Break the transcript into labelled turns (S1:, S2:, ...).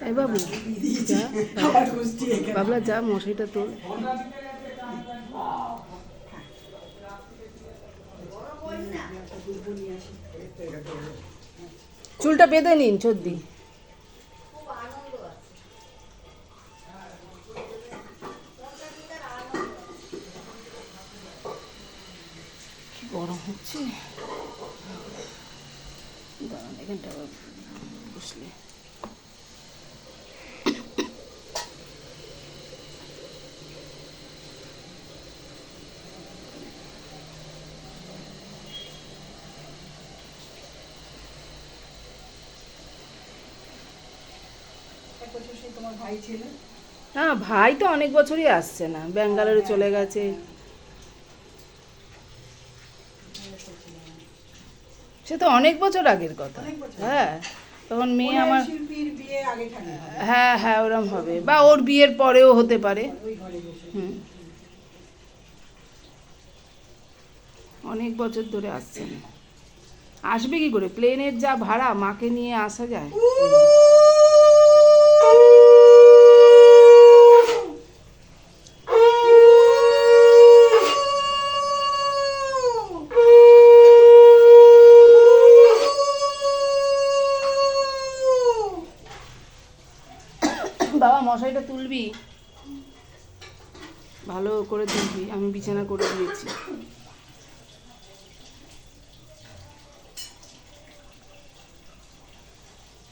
S1: এই বাবু যা, বাবলা যা, মশাইটা তোল। চুলটা বেঁধে নিন সর্দি। কি গরম হচ্ছে, দাঁড়ান এখানটা বসলে। না ভাই তো অনেক বছরই আসছে না, ব্যাঙ্গালোরে চলে গেছে। সে তো অনেক বছর আগের কথা। হ্যাঁ, তখন মেয়ে আমার, হ্যাঁ হ্যাঁ ওরম হবে, বা ওর বিয়ের পরেও হতে পারে। হুম, অনেক বছর ধরে আসছে না। আসবে কি করে, প্লেনের যা ভাড়া, মাকে নিয়ে আসা যায়? বাবা মশাইটা তুলবি, ভালো করে তুলবি, আমি বিছানা করে দিয়েছি।